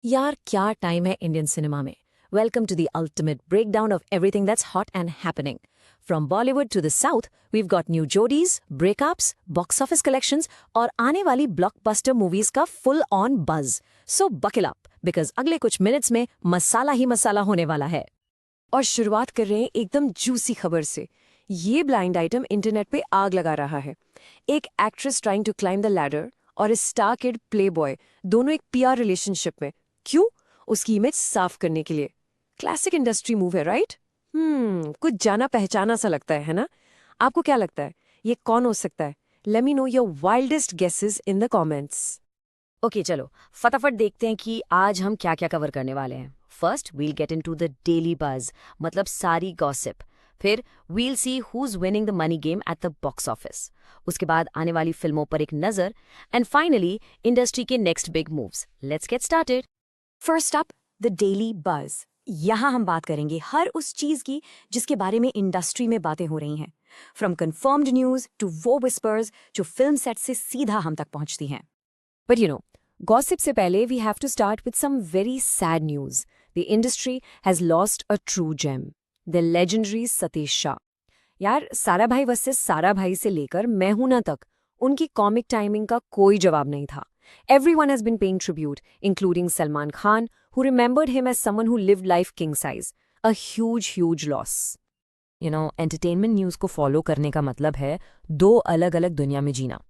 यार क्या टाइम है इंडियन सिनेमा में। Welcome to the ultimate breakdown of everything that's hot and happening. From Bollywood to the south we've got new jodis, breakups, box office collections और आने वाली blockbuster movies का full on buzz. So buckle up because अगले कुछ minutes में मसाला ही मसाला होने वाला है। और शुरुआत कर रहे हैं एकदम जूसी खबर से। ये ब्लाइंड आइटम इंटरनेट पे आग लगा रहा है। एक actress trying to climb the ladder और इस स्टार किड प्लेबॉय दोनों एक पीआर रिलेशनशिप में। क्यों? उसकी इमेज साफ करने के लिए। क्लासिक इंडस्ट्री मूव है, राइट? कुछ जाना पहचाना सा लगता है ना? आपको क्या लगता है ये कौन हो सकता है? Let me know your wildest guesses in the comments. Okay चलो फटाफट देखते हैं कि आज हम क्या क्या कवर करने वाले हैं। First we'll get into the daily buzz, मतलब सारी गॉसिप। फिर we'll see who's winning the money game at the box office. उसके बाद आने वाली फिल्मों पर एक नजर एंड फाइनली इंडस्ट्री के next big moves. Let's get started. First up, the daily buzz. यहाँ हम बात करेंगे हर उस चीज की जिसके बारे में इंडस्ट्री में बातें हो रही हैं। फ्रॉम कंफर्म्ड न्यूज टू वो विस्पर्स जो फिल्म सेट से सीधा हम तक पहुंचती हैं। बट यू नो, गॉसिप से पहले we have to start with some very sad news. The industry has lost a true gem, the legendary Satish Shah. यार सारा भाई वर्सेस सारा भाई से लेकर मैं हूं ना तक उनकी कॉमिक टाइमिंग का कोई जवाब नहीं था। Everyone has been paying tribute, including Salman Khan, who remembered him as someone who lived life king size. A huge loss. You know, entertainment news को फॉलो करने का मतलब है दो अलग अलग दुनिया में जीना।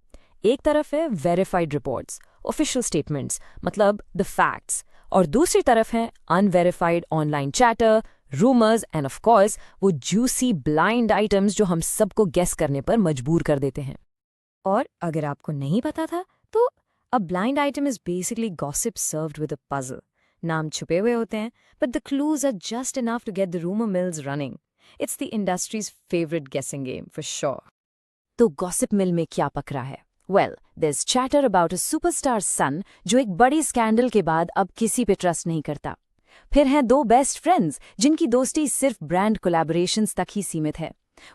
एक तरफ है वेरीफाइड रिपोर्ट्स, ऑफिशियल स्टेटमेंट्स, मतलब द फैक्ट्स, और दूसरी तरफ है unverified online chatter, rumours end of course वो जूसी ब्लाइंड आइटम्स जो हम सबको गेस करने पर मजबूर कर देते हैं। और अगर आपको नहीं पता था तो A blind item is basically gossip served with a puzzle. नाम छुपे हुए होते हैं, but the clues are just enough to get the rumor mills running. It's the industry's favorite guessing game, for sure. तो gossip mill में क्या पक रहा है? Well, there's chatter about a superstar's son जो एक बड़ी स्कैंडल के बाद अब किसी पे ट्रस्ट नहीं करता। फिर हैं दो बेस्ट फ्रेंड्स जिनकी दोस्ती सिर्फ ब्रांड कोलैबोरेशंस तक ही सीमित है।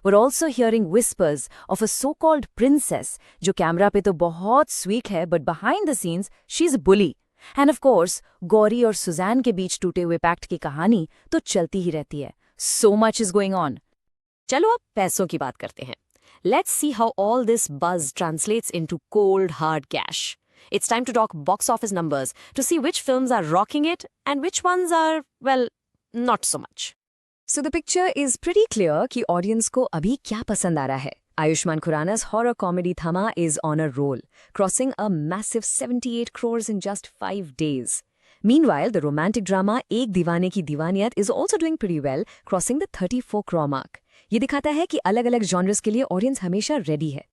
We're also hearing whispers of a so-called princess जो कैमरा पे तो बहुत स्वीट है but behind the scenes she's a bully. And of course, Gauri और सुजैन के बीच टूटे हुए पैक्ट की कहानी तो चलती ही रहती है। So much is going on. चलो अब पैसों की बात करते हैं। Let's see how all this buzz translates into cold, hard cash. It's time to talk box office numbers to see which films are rocking it and which ones are, well, not so much. So the picture is pretty clear कि audience को अभी क्या पसंद आ रहा है। Ayushman खुराना's horror comedy Thama is on a roll, crossing a massive 78 crores in just 5 days. Meanwhile, the romantic drama एक दीवाने की Deewaniyat is also doing pretty well, crossing the 34 crore mark. ये दिखाता है कि अलग-अलग genres के लिए ऑडियंस हमेशा रेडी है।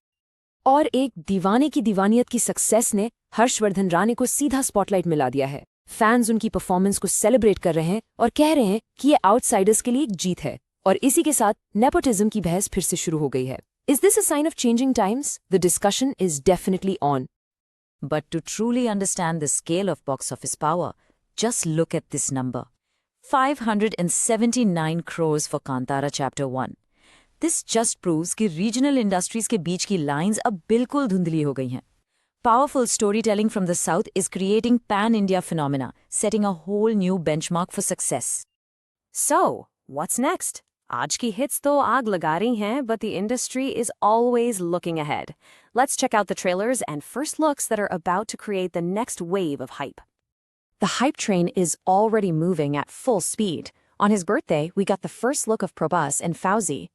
और एक दीवाने की दीवानियत की सक्सेस ने हर्षवर्धन राणे को सीधा स्पॉटलाइट मिला दिया है। फैंस उनकी परफॉर्मेंस को सेलिब्रेट कर रहे हैं और कह रहे हैं कि ये आउटसाइडर्स के लिए एक जीत है। और इसी के साथ नेपोटिज्म की बहस फिर से शुरू हो गई है। Is this a sign of changing times? The discussion is definitely on. But to truly understand the scale of box office power, just look at this number, 579 crores for Kantara chapter 1। This just proves कि regional industries के बीच की lines अब बिल्कुल धुंधली हो गई हैं। Powerful storytelling from the South is creating pan-India phenomena, setting a whole new benchmark for success. So, what's next? आज की hits तो आग लगा रही हैं, but the industry is always looking ahead. Let's check out the trailers and first looks that are about to create the next wave of hype. The hype train is already moving at full speed. On his birthday, we got the first look of Prabhas and Fauzi.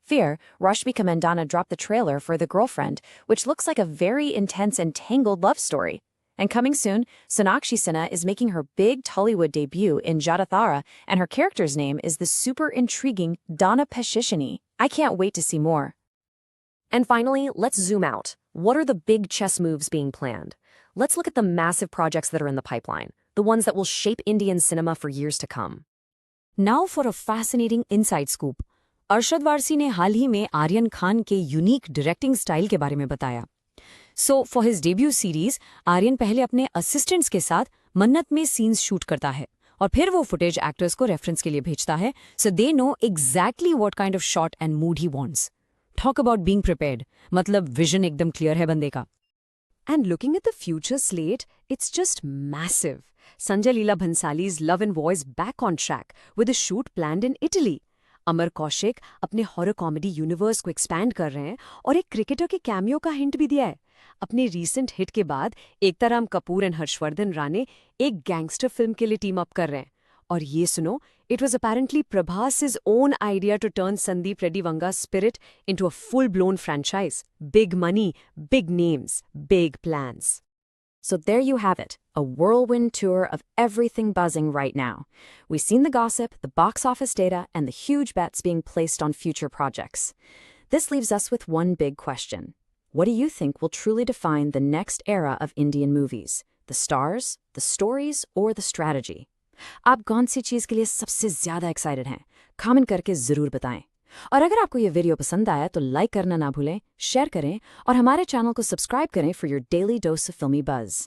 Fear, Rashmika Mandanna dropped the trailer for The Girlfriend, which looks like a very intense and tangled love story. And coming soon, Sonakshi Sinha is making her big Tollywood debut in Jatathara, and her character's name is the super intriguing Donna Peshishini. I can't wait to see more. And finally, let's zoom out. What are the big chess moves being planned? Let's look at the massive projects that are in the pipeline, the ones that will shape Indian cinema for years to come. Now for a fascinating inside scoop. Arshad Warsi ने हाल ही में आर्यन खान के unique directing style के बारे में बताया। So for his debut series, Aryan पहले अपने assistants के साथ मन्नत में सीन्स शूट करता है और फिर वो फुटेज एक्टर्स को रेफरेंस के लिए भेजता है, so they know exactly what kind of shot and mood he wants. Talk about being prepared, मतलब विजन एकदम क्लियर है बंदे का। And looking at the future slate, it's just massive. Sanjay Leela Bhansali's Love and Voice back on track with a shoot planned in Italy. अमर कौशिक अपने horror comedy universe को expand कर रहे हैं और एक क्रिकेटर के कैमियो का हिंट भी दिया है। अपने रीसेंट हिट के बाद एकताराम कपूर एंड हर्षवर्धन राणे एक गैंगस्टर फिल्म के लिए टीम अप कर रहे हैं। और ये सुनो, it was apparently Prabhas's own idea to turn Sandeep Reddy Vanga's Spirit into a full-blown franchise. Big money, big names, big plans. So there you have it, a whirlwind tour of everything buzzing right now. We've seen the gossip, the box office data, and the huge bets being placed on future projects. This leaves us with one big question. What do you think will truly define the next era of Indian movies? The stars, the stories, or the strategy? आप कौन सी चीज़ के लिए सबसे ज़्यादा excited हैं? Comment करके ज़रूर बताएं। और अगर आपको ये वीडियो पसंद आया तो लाइक करना ना भूलें, शेयर करें और हमारे चैनल को सब्सक्राइब करें for your daily dose of फिल्मी बज़।